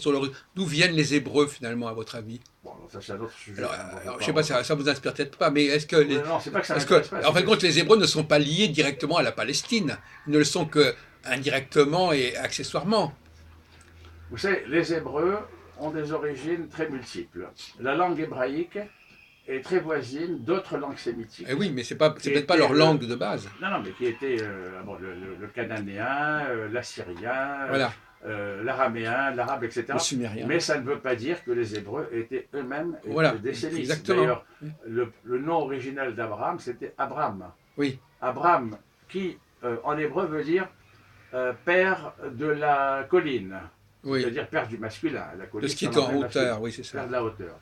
d'où viennent les Hébreux finalement, à votre avis? Bon, ça c'est un autre sujet. Alors, je ne sais pas, ça vous inspire peut-être pas, mais est-ce que non, c'est pas que ça m'intéresse pas. En fin de compte, les Hébreux ne sont pas liés directement à la Palestine, ils ne le sont que indirectement et accessoirement. Vous savez, les Hébreux ont des origines très multiples. La langue hébraïque est très voisine d'autres langues sémitiques. Eh oui, mais c'est peut-être pas leur langue de base. Non, mais qui était le cananéen, l'assyrien, voilà. L'araméen, l'arabe, etc. Le sumérien. Mais ça ne veut pas dire que les Hébreux étaient eux-mêmes des sémites. Exactement. D'ailleurs, le nom original d'Abraham, c'était Abram. Oui. Abram, qui en hébreu veut dire père de la colline. Oui. C'est-à-dire père du masculin. La colline, de ce qui est en hauteur, oui, c'est ça. Père de la hauteur.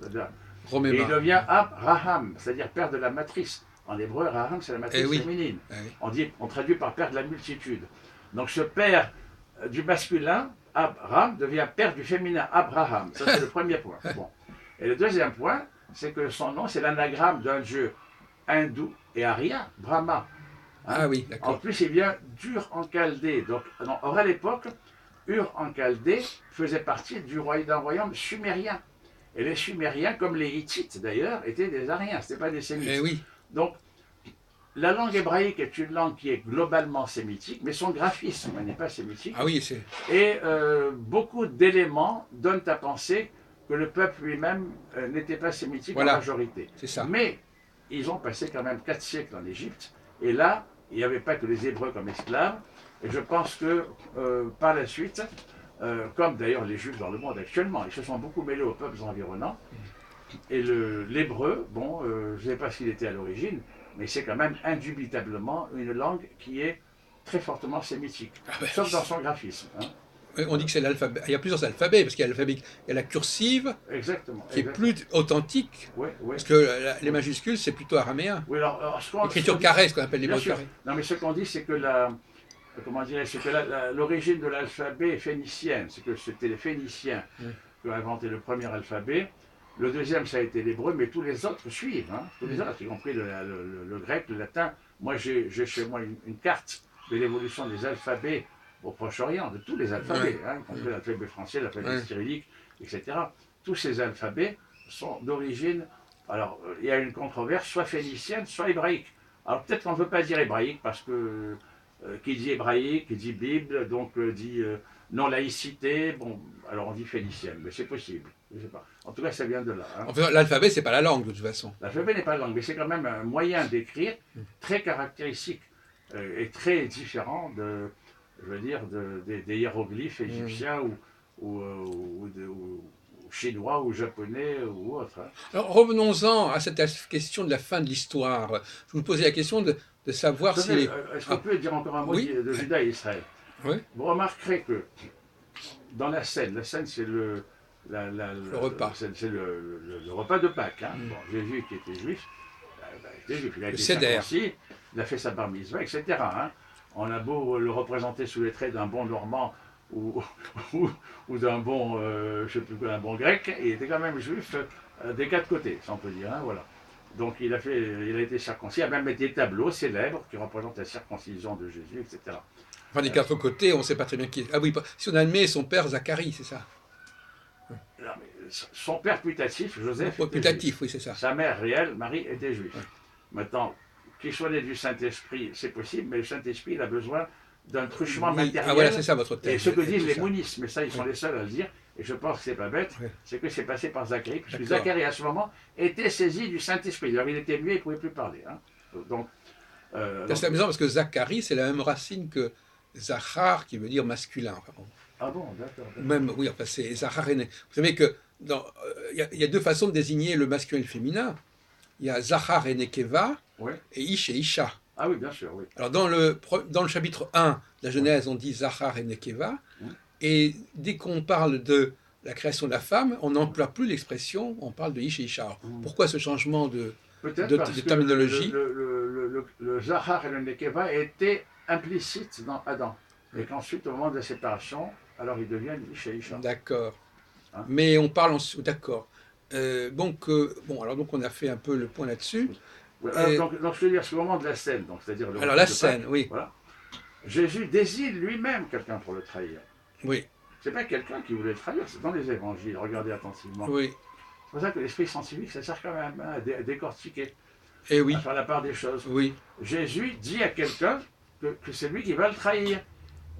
Et il devient Abraham, c'est-à-dire père de la matrice. En hébreu, Raham, c'est la matrice féminine. On traduit par père de la multitude. Donc ce père du masculin, Abraham, devient père du féminin, Abraham. Ça, c'est le premier point. Bon. Et le deuxième point, c'est que son nom, c'est l'anagramme d'un dieu hindou et arien, Brahma. Hein? Ah oui, d'accord. En plus, il vient d'Ur en Chaldée. Donc, or, à l'époque, Ur en Chaldée faisait partie d'un royaume sumérien. Et les Sumériens, comme les Hittites d'ailleurs, étaient des Ariens, ce n'étaient pas des Sémites. Eh oui. Donc, la langue hébraïque est une langue qui est globalement sémitique, mais son graphisme n'est pas sémitique. Ah oui, c'est... Et beaucoup d'éléments donnent à penser que le peuple lui-même n'était pas sémitique en majorité. C'est ça. Mais ils ont passé quand même 4 siècles en Égypte, et là, il n'y avait pas que les Hébreux comme esclaves, et je pense que par la suite, comme d'ailleurs les Juifs dans le monde actuellement, ils se sont beaucoup mêlés aux peuples environnants. Et l'hébreu, bon, je ne sais pas s'il était à l'origine, mais c'est quand même indubitablement une langue qui est très fortement sémitique, sauf dans son graphisme. Hein. On dit que c'est l'alphabet. Il y a plusieurs alphabets, parce qu'il y a l'alphabet, il y a la cursive, qui est plus authentique, parce que les majuscules, c'est plutôt araméen. Oui, l'écriture carrée, ce qu'on appelle l'hébreu carré. Non, mais ce qu'on dit, c'est que l'origine de l'alphabet est phénicienne, c'est que c'était les Phéniciens qui ont inventé le premier alphabet. Le deuxième, ça a été l'hébreu, mais tous les autres suivent, hein, tous les autres, y compris le grec, le latin. Moi, j'ai chez moi une carte de l'évolution des alphabets au Proche-Orient, de tous les alphabets, y compris l'alphabet français, l'alphabet cyrillique, etc. Tous ces alphabets sont d'origine, alors il y a une controverse, soit phénicienne, soit hébraïque. Alors peut-être qu'on ne veut pas dire hébraïque, parce que qui dit hébraïque, qui dit Bible, donc dit non-laïcité, bon, alors on dit phénicienne, mais c'est possible, je ne sais pas. En tout cas, ça vient de là. Hein. En fait, l'alphabet, c'est pas la langue, de toute façon. L'alphabet n'est pas la langue, mais c'est quand même un moyen d'écrire très caractéristique et très différent des hiéroglyphes égyptiens ou chinois ou japonais ou autres. Hein. Alors, revenons-en à cette question de la fin de l'histoire. Je vous posais la question de savoir si... Est-ce qu'on peut dire encore un mot de Juda et Israël? Oui. Vous remarquerez que dans la scène c'est le repas. C'est le repas de Pâques. Hein. Bon, Jésus qui était juif, il a été circoncis, il a fait sa bar mitzvah, etc. Hein. On a beau le représenter sous les traits d'un bon normand ou d'un bon, je sais plus quoi, un bon grec, il était quand même juif des 4 côtés, si on peut dire. Hein, voilà. Donc il a été circoncis, il a même des tableaux célèbres qui représentent la circoncision de Jésus, etc. Enfin, des 4 côtés, on ne sait pas très bien qui est. Ah oui, si on admet son père Zacharie, c'est ça. Non, mais son père putatif, Joseph. Putatif, oui, c'est ça. Sa mère réelle, Marie, était juive. Maintenant, qu'il soit né du Saint-Esprit, c'est possible, mais le Saint-Esprit, il a besoin d'un truchement matériel. Ah voilà, c'est ça votre thème. Et ce que disent les mounistes, mais ça, ils sont les seuls à le dire, et je pense que c'est pas bête, c'est que c'est passé par Zacharie, puisque Zacharie, à ce moment, était saisi du Saint-Esprit. Alors, il était muet, il ne pouvait plus parler. Hein. Donc, c'est amusant parce que Zacharie, c'est la même racine que Zachar qui veut dire masculin. Enfin, Ah bon, d'accord. ou même, oui, enfin, c'est Zachar et Vous savez que il y a deux façons de désigner le masculin et le féminin. Il y a Zachar et Nekeva Oui. et Ish et Isha. Ah oui, bien sûr, oui. Alors dans le chapitre 1 de la Genèse, on dit Zachar et Nekeva. Mm. Et dès qu'on parle de la création de la femme, on n'emploie plus l'expression, on parle de Ish et Isha. Alors, pourquoi ce changement de Peut-être parce de que terminologie? le Zahar et le Nekeva étaient implicites dans Adam. Et qu'ensuite, au moment de la séparation, alors ils deviennent Ish et Isha. D'accord. Hein? Mais on parle ensuite. D'accord. Donc on a fait un peu le point là-dessus. Oui, alors, donc, je veux dire, c'est au moment de la scène, donc c'est-à-dire le Alors repas la de scène, Pâques, oui. voilà. Jésus désigne lui-même quelqu'un pour le trahir. Oui, C'est pas quelqu'un qui voulait le trahir, c'est dans les évangiles, regardez attentivement. oui. C'est pour ça que l'esprit scientifique, ça sert quand même à décortiquer, Et oui, à faire la part des choses. oui. Jésus dit à quelqu'un que c'est lui qui va le trahir.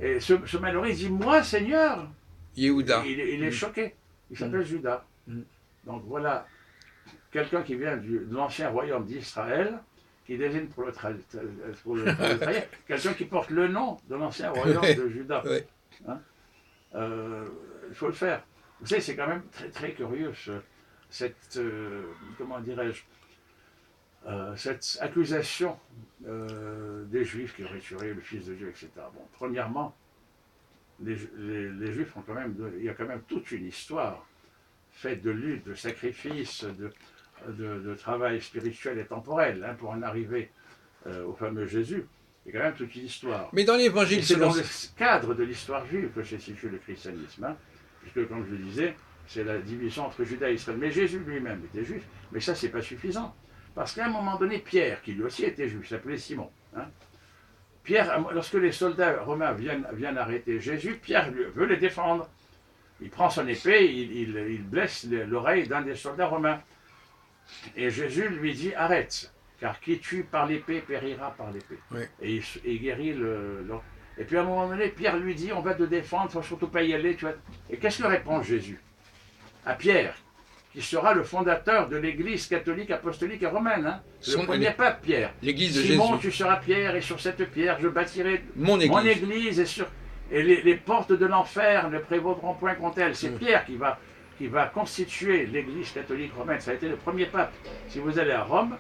Et ce malheureux, il dit, moi, Seigneur. Yehuda. Il est choqué. Il s'appelle Judas. Donc voilà, quelqu'un qui vient de l'ancien royaume d'Israël, qui désigne pour le trahir, quelqu'un qui porte le nom de l'ancien royaume de Juda. Oui. Hein? Il faut le faire. Vous savez, c'est quand même très, très curieux, cette, comment dirais-je, cette accusation des Juifs qui auraient tué le Fils de Dieu, etc. Bon, premièrement, les Juifs ont quand même, il y a quand même toute une histoire faite de lutte, de sacrifices, de travail spirituel et temporel, hein, pour en arriver au fameux Jésus. Il y a quand même toute une histoire. Mais dans l'évangile, c'est dans le cadre de l'histoire juive que se situe le christianisme, hein, puisque, comme je le disais, c'est la division entre Juda et Israël. Mais Jésus lui-même était juif, mais ça, c'est pas suffisant. Parce qu'à un moment donné, Pierre, qui lui aussi était juif, s'appelait Simon. Hein, Pierre, lorsque les soldats romains viennent arrêter Jésus, Pierre veut les défendre. Il prend son épée, il blesse l'oreille d'un des soldats romains. Et Jésus lui dit, arrête, car qui tue par l'épée périra par l'épée. Oui. Et il guérit Et puis à un moment donné, Pierre lui dit, on va te défendre, il ne faut surtout pas y aller. Et qu'est-ce que répond Jésus à Pierre, qui sera le fondateur de l'église catholique, apostolique et romaine, hein, le premier pape, Pierre. L'église de Simon, Jésus. tu seras Pierre, et sur cette pierre, je bâtirai mon église, et les portes de l'enfer ne prévaudront point contre elle. C'est Pierre qui va constituer l'église catholique romaine. Ça a été le premier pape. Si vous allez à Rome,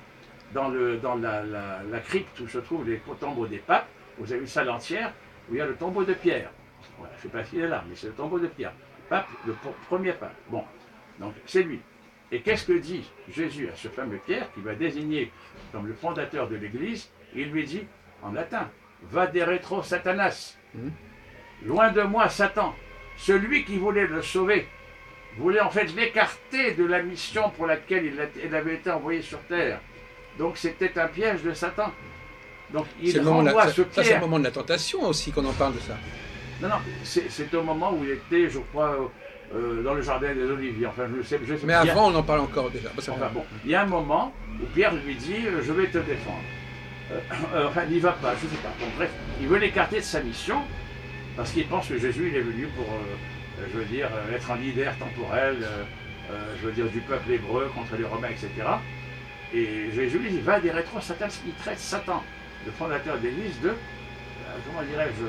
dans la crypte où se trouvent les tombeaux des papes, vous avez une salle entière où il y a le tombeau de Pierre. Voilà, je ne sais pas s'il est là, mais c'est le tombeau de Pierre. Pape, le premier pape. Bon, donc c'est lui. Et qu'est-ce que dit Jésus à ce fameux Pierre, qui va désigner comme le fondateur de l'église? Il lui dit, en latin, va de retro Satanas. Loin de moi, Satan. Celui qui voulait le sauver voulait en fait l'écarter de la mission pour laquelle il avait été envoyé sur terre. Donc c'était un piège de Satan. Donc il renvoie ce Pierre. Ça, c'est le moment de la tentation aussi qu'on en parle de ça. Non, c'est au moment où il était, je crois, dans le jardin des Oliviers. Enfin, je sais mais avant, on en parle encore déjà. Enfin, bon, il y a un moment où Pierre lui dit, je vais te défendre. Enfin, il n'y va pas, je ne sais pas. Bon, bref, il veut l'écarter de sa mission, parce qu'il pense que Jésus, il est venu pour, je veux dire, être un leader temporel, je veux dire, du peuple hébreu contre les Romains, etc. Et Jésus lui dit, va des rétro Satan, il traite Satan, le fondateur de l'église, de, comment dirais-je,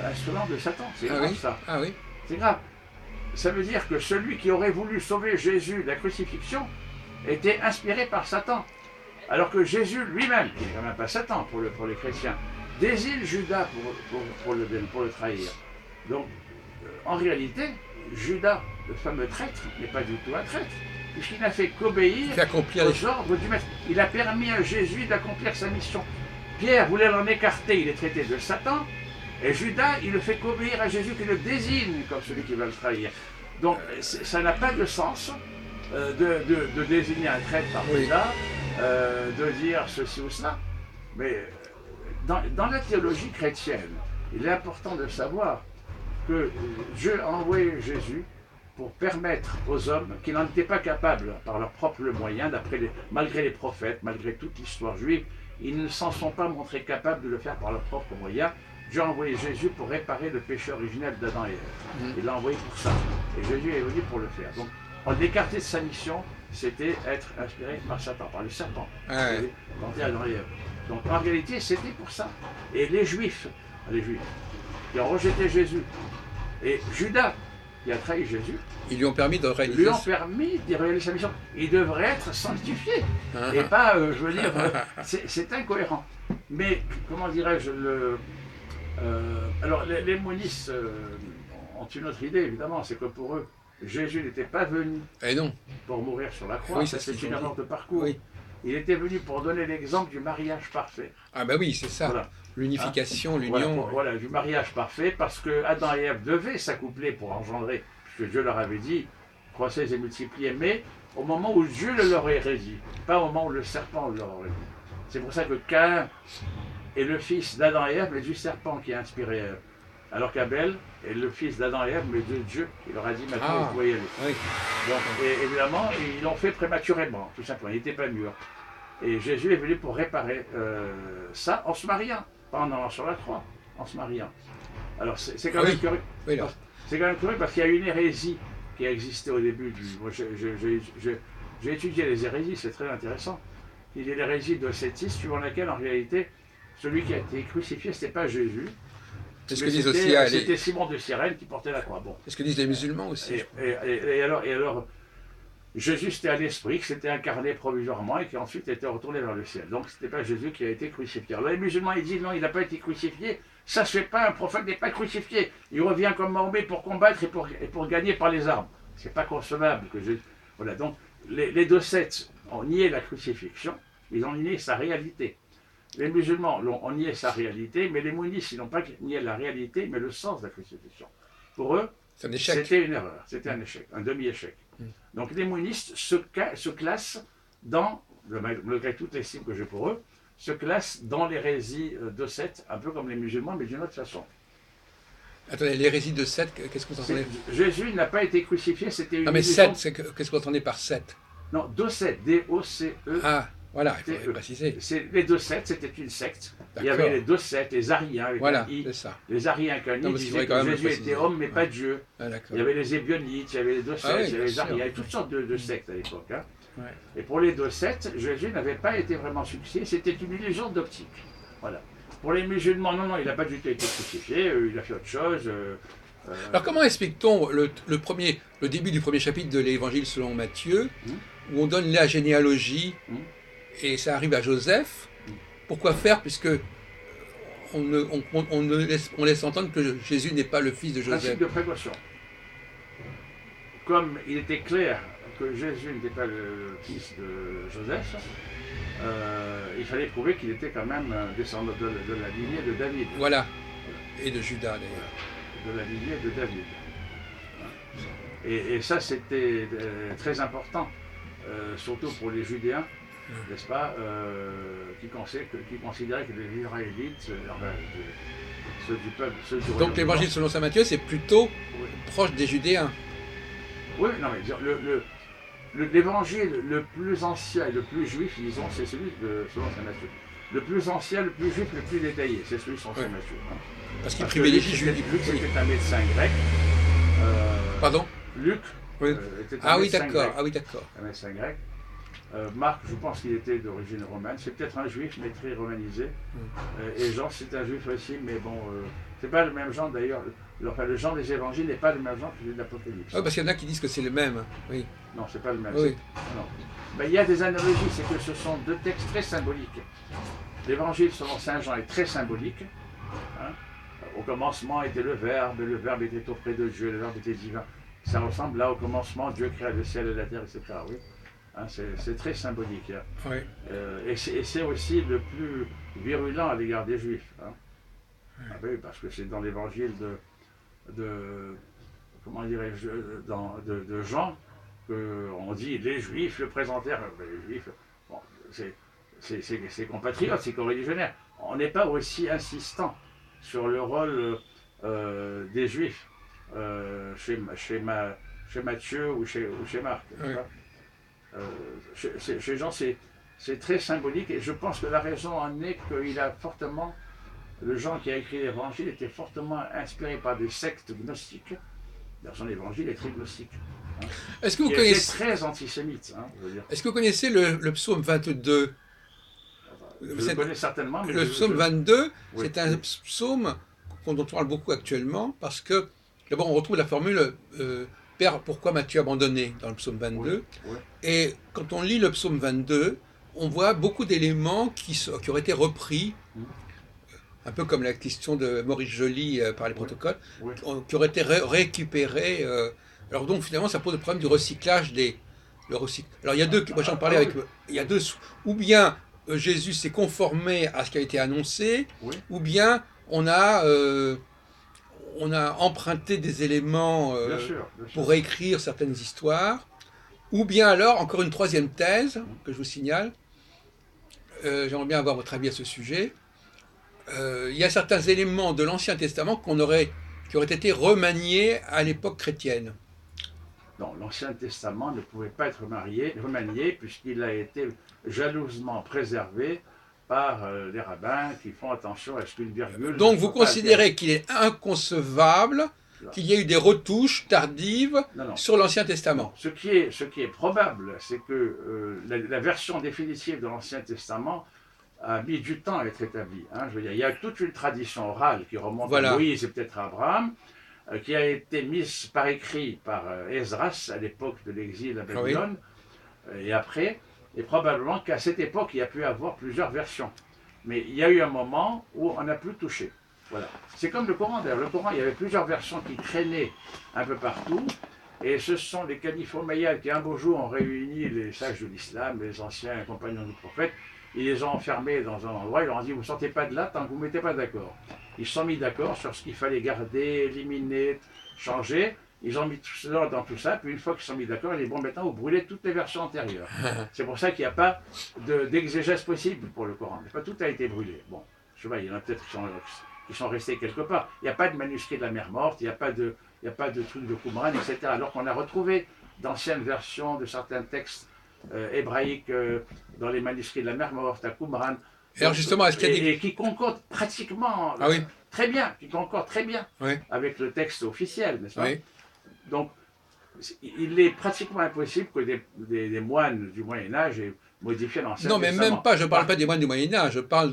instrument de Satan. C'est grave, ça. Ah oui. C'est grave. Ça veut dire que celui qui aurait voulu sauver Jésus de la crucifixion était inspiré par Satan. Alors que Jésus lui-même, qui n'est quand même pas Satan pour les chrétiens, désigne Judas pour le trahir. Donc, en réalité, Judas, le fameux traître, n'est pas du tout un traître, puisqu'il n'a fait qu'obéir aux ordres du Maître. Il a permis à Jésus d'accomplir sa mission. Pierre voulait l'en écarter, il est traité de Satan, et Judas, il ne fait qu'obéir à Jésus qui le désigne comme celui qui va le trahir. Donc, ça n'a pas de sens de désigner un traître par Judas, de dire ceci ou cela. Mais dans la théologie chrétienne, il est important de savoir que Dieu a envoyé Jésus pour permettre aux hommes qui n'en étaient pas capables par leurs propres moyens, malgré les prophètes, malgré toute l'histoire juive, ils ne s'en sont pas montrés capables de le faire par leurs propres moyens. Dieu a envoyé Jésus pour réparer le péché originel d'Adam et Ève. Il l'a envoyé pour ça. Et Jésus est venu pour le faire. Donc, en l'écarter de sa mission, c'était être inspiré par Satan, par le serpent. Donc en réalité, c'était pour ça. Et les Juifs, qui ont rejeté Jésus. Et Judas, qui a trahi Jésus, Ils lui ont permis de réaliser. lui ont permis d'y réaliser sa mission. Il devrait être sanctifié. Et Ah, pas, je veux dire, c'est incohérent. Mais, comment dirais-je, alors les monistes ont une autre idée, évidemment, c'est que pour eux, Jésus n'était pas venu et non. pour mourir sur la croix, Oui, ça ça, c'est c'est une joli. erreur de parcours. Oui. Il était venu pour donner l'exemple du mariage parfait. Ah ben oui, c'est ça. Voilà. L'unification, Voilà, l'union. voilà, du mariage parfait, parce que Adam et Ève devaient s'accoupler pour engendrer, puisque Dieu leur avait dit, croissez et multipliez, mais au moment où Dieu le leur aurait dit, pas au moment où le serpent le leur aurait dit. C'est pour ça que Caïn est le fils d'Adam et Ève, mais du serpent qui a inspiré Ève. Alors qu'Abel est le fils d'Adam et Ève, mais de Dieu, qui leur a dit maintenant vous pouvez y aller. Oui. Donc, et évidemment, ils l'ont fait prématurément, tout simplement, il n'était pas mûr. Et Jésus est venu pour réparer ça en se mariant, pas en allant sur la croix, en se mariant. Alors c'est quand même curieux. Oui, là. C'est quand même curieux parce qu'il y a une hérésie qui a existé au début du. Moi, j'ai étudié les hérésies, c'est très intéressant. Il y a l'hérésie docétiste, suivant laquelle en réalité, celui qui a été crucifié, ce n'était pas Jésus. C'est ce que mais disent aussi. Ah, c'était Simon de Cyrène qui portait la croix. Bon. C'est ce que disent les musulmans aussi. Et alors, Jésus c'était à l'esprit, qui s'était incarné provisoirement et qui ensuite était retourné vers le ciel. Donc ce n'était pas Jésus qui a été crucifié. Alors les musulmans ils disent non, il n'a pas été crucifié. Ça se fait pas, un prophète n'est pas crucifié. Il revient comme Mahomet pour combattre et pour gagner par les armes. C'est pas concevable que Jésus. Voilà, donc les deux sectes ont nié la crucifixion, ils ont nié sa réalité. Les musulmans ont nié sa réalité, mais les monistes ils n'ont pas nié la réalité, mais le sens de la crucifixion. Pour eux, C'est un échec. c'était une erreur, c'était un échec, un demi-échec. Donc les monistes se classent dans, malgré toute l'estime que j'ai pour eux, se classent dans l'hérésie docète, un peu comme les musulmans, mais d'une autre façon. Attendez, l'hérésie de Seth, qu'est-ce que vous entendez? Jésus n'a pas été crucifié, c'était une Non mais illusion. Seth, qu'est-ce que vous entendez par Seth? Non, docète, D-O-C-E. Ah, voilà, il faudrait T-E. préciser. Les docètes, c'était une secte. Il y avait D'accord. les docètes, les ariens, avec Voilà, un I. c'est ça. Les ariens avec un I Non, parce qu'il disaient faudrait quand que même Jésus le était préciser. homme, mais pas Ouais. Dieu. Ah, d'accord. Il y avait les ébionites, il y avait les docètes, Ah oui, il y avait les bien ariens, il y sûr. avait toutes sortes de sectes à l'époque. Hein. Ouais. Et pour les docètes, Jésus n'avait pas été vraiment crucifié, c'était une illusion d'optique. Voilà. Pour les musulmans, non, il n'a pas du tout été crucifié, il a fait autre chose. Alors comment explique-t-on le début du premier chapitre de l'Évangile selon Matthieu, où on donne la généalogie, et ça arrive à Joseph? Pourquoi faire, puisque on laisse entendre que Jésus n'est pas le fils de Joseph? Principe de précaution. Comme il était clair que Jésus n'était pas le fils de Joseph, il fallait prouver qu'il était quand même descendant de la lignée de David. Voilà, et de Judas d'ailleurs. De la lignée de David. Et ça, c'était très important, surtout pour les Judéens, n'est-ce pas, qui considéraient que les Israélites, ceux du peuple, ceux du royaume Donc l'évangile selon saint Matthieu, c'est plutôt proche des Judéens. Oui, non, mais l'évangile le plus ancien et le plus juif, disons, c'est celui selon saint Matthieu. Le plus ancien, le plus juif, le plus détaillé, c'est celui selon saint Matthieu. Hein. Parce qu'il privilégie Judas. Luc, c'était un médecin grec. Pardon? Luc Oui. était un Ah oui, médecin d'accord. grec. Ah oui, d'accord. Un médecin grec. Marc, je pense qu'il était d'origine romaine. C'est peut-être un juif, mais très romanisé. Et Jean, c'est un juif aussi, mais bon, c'est pas le même genre d'ailleurs. Enfin, le genre des évangiles n'est pas le même genre que celui de l'Apocalypse. Ah, parce qu'il y en a qui disent que c'est le même. Oui. Non, c'est pas le même. Oui. Non. Ben, il y a des analogies, c'est que ce sont deux textes très symboliques. L'évangile selon saint Jean est très symbolique. Hein. Au commencement était le Verbe, et le Verbe était auprès de Dieu, le Verbe était divin. Ça ressemble là au commencement, Dieu créa le ciel et la terre, etc. Oui. Hein, c'est très symbolique. Hein. Oui. Et c'est aussi le plus virulent à l'égard des Juifs. Hein. Ah oui, parce que c'est dans l'évangile comment dirais-je, de Jean, qu'on dit les Juifs le présentèrent. Les Juifs, bon, c'est compatriotes, c'est corréligionnaire. On n'est pas aussi insistant sur le rôle des Juifs chez Matthieu ou chez Marc. Oui. Chez Jean, c'est très symbolique et je pense que la raison en est qu'il a fortement, le Jean qui a écrit l'évangile était fortement inspiré par des sectes gnostiques. Dans son évangile est très gnostique. Hein, Est-ce que vous qui connaissez, était très antisémite. Hein, je veux dire. est-ce que vous connaissez le psaume 22? Je le connais certainement, mais Le psaume 22, Oui, c'est un oui. psaume dont on parle beaucoup actuellement, parce que d'abord on retrouve la formule Père, pourquoi m'as-tu abandonné dans le psaume 22 oui, et quand on lit le psaume 22, on voit beaucoup d'éléments qui auraient été repris, oui, un peu comme la question de Maurice Joly par les oui, protocoles, oui, qui auraient été récupérés. Alors donc finalement ça pose le problème du recyclage Alors il y a deux, moi j'en parlais oui, avec, il y a deux, ou bien Jésus s'est conformé à ce qui a été annoncé, oui, ou bien on a emprunté des éléments bien sûr. pour réécrire certaines histoires, ou bien alors, encore une troisième thèse que je vous signale, j'aimerais bien avoir votre avis à ce sujet, il y a certains éléments de l'Ancien Testament qui auraient été remaniés à l'époque chrétienne. Non, l'Ancien Testament ne pouvait pas être remanié puisqu'il a été jalousement préservé par les rabbins qui font attention à ce qu'une virgule ne Donc vous soit pas altérée. considérez qu'il est inconcevable Non, qu'il y ait eu des retouches tardives non, non. sur l'Ancien Non. Testament. Ce qui est probable, c'est que la version définitive de l'Ancien Testament a mis du temps à être établie. Hein. Je veux dire, il y a toute une tradition orale qui remonte à Voilà. Moïse et peut-être à Abraham, qui a été mise par écrit par Esdras à l'époque de l'exil à Ah oui. Babylone, et après, et probablement qu'à cette époque, il y a pu avoir plusieurs versions. Mais il y a eu un moment où on n'a plus touché. Voilà. C'est comme le Coran d'ailleurs. Le Coran, il y avait plusieurs versions qui traînaient un peu partout. Et ce sont les califes omeyyades qui un beau jour ont réuni les sages de l'islam, les anciens compagnons du prophète. Ils les ont enfermés dans un endroit. Ils leur ont dit, vous ne sortez pas de là tant que vous ne vous mettez pas d'accord. Ils se sont mis d'accord sur ce qu'il fallait garder, éliminer, changer. Ils ont mis tout ça dans tout ça, puis une fois qu'ils sont mis d'accord, ils disent bon, maintenant vous brûlez toutes les versions antérieures. C'est pour ça qu'il n'y a pas d'exégèse possible pour le Coran. Pas tout a été brûlé. Bon, je sais pas, il y en a peut-être qui sont restés quelque part. Il n'y a pas de manuscrit de la mer morte, il n'y a pas de truc de Qumran, etc. Alors qu'on a retrouvé d'anciennes versions de certains textes hébraïques dans les manuscrits de la mer morte, à Qumran, Et alors justement, est-ce qu'il y a des... et qui concordent pratiquement Ah oui, très bien, qui concordent très bien oui, avec le texte officiel, n'est-ce pas? oui. Donc, il est pratiquement impossible que des moines du Moyen-Âge aient modifié l'Ancien Non, mais même Testament. pas, je ne parle pas des moines du Moyen-Âge, je parle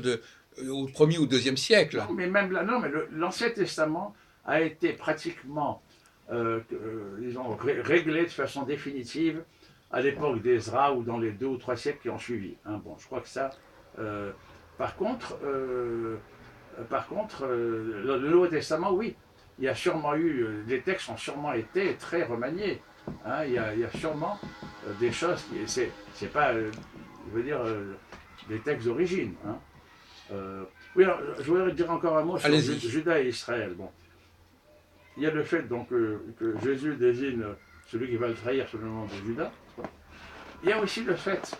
au 1er ou 2e siècle. Non, mais même là, non, mais l'Ancien Testament a été pratiquement, disons, réglé de façon définitive à l'époque d'Ezra ou dans les 2 ou 3 siècles qui ont suivi. Hein. Bon, je crois que ça. euh, par contre, le Nouveau Testament, oui, il y a sûrement eu, les textes ont sûrement été très remaniés. Hein. Il y a sûrement des choses qui, c'est pas, je veux dire, des textes d'origine. Hein. Oui, alors, je voudrais dire encore un mot sur Allez-y. Juda et Israël. Bon, il y a le fait donc que Jésus désigne celui qui va le trahir sous le nom de Judas. Il y a aussi le fait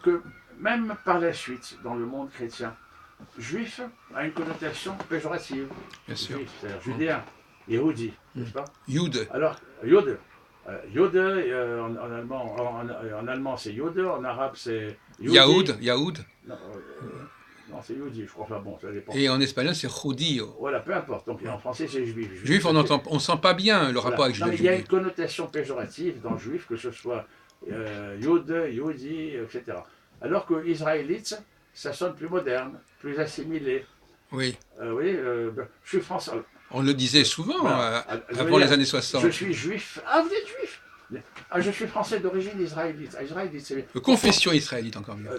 que même par la suite, dans le monde chrétien, juif a une connotation péjorative. Bien sûr. Juif, c'est-à-dire judéen, Yehudi, n'est-ce pas? Yud. Alors, Yod, Yod en allemand c'est Yod, en arabe c'est Yehudi. Yaoud. Non, non, c'est Yehudi, je crois. Enfin bon, ça dépend. Et en espagnol, c'est Judío. Voilà, peu importe. Donc en français c'est juif. Juif, on sent pas bien le rapport Voilà. avec Non, mais il y a une Jésus. connotation péjorative dans juif, que ce soit Yod, Yehudi, etc. Alors que israélite, ça sonne plus moderne, plus assimilé. Oui. Oui, je suis français. On le disait souvent Voilà. avant les années 60. Je suis juif. Ah, vous êtes juif? Ah, je suis français d'origine israélite. Ah, israélite, c'est. De confession israélite, encore mieux.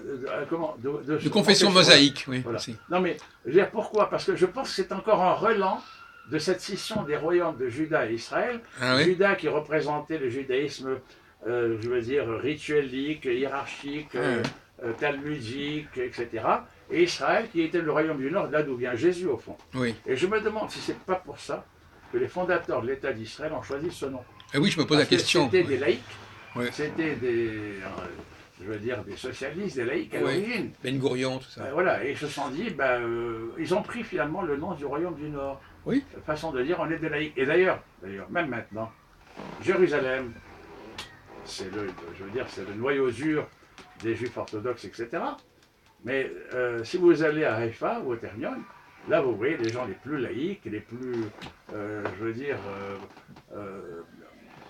Comment De confession mosaïque, oui. Voilà. Aussi. Non, mais je veux dire pourquoi? Parce que je pense que c'est encore un relent de cette scission des royaumes de Juda et Israël. Ah oui. Juda qui représentait le judaïsme, je veux dire, rituelique, hiérarchique, talmudique, etc. Et Israël qui était le royaume du Nord, là d'où vient Jésus au fond. Oui. Et je me demande si c'est pas pour ça que les fondateurs de l'État d'Israël ont choisi ce nom. Et oui, je me pose Parce la question. C'était des laïcs, Oui. c'était je veux dire, des socialistes, des laïcs à l'origine. Ben Gourion, tout ça. Voilà, et ils se sont dit, ils ont pris finalement le nom du royaume du Nord. Oui. Façon de dire, on est des laïcs. Et d'ailleurs, même maintenant, Jérusalem, c'est le noyau dur des juifs orthodoxes, etc. Mais si vous allez à Haïfa ou à Ternion, là vous voyez les gens les plus laïques, les plus,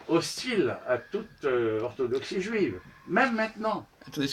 hostiles à toute orthodoxie juive. Même maintenant. Attendez,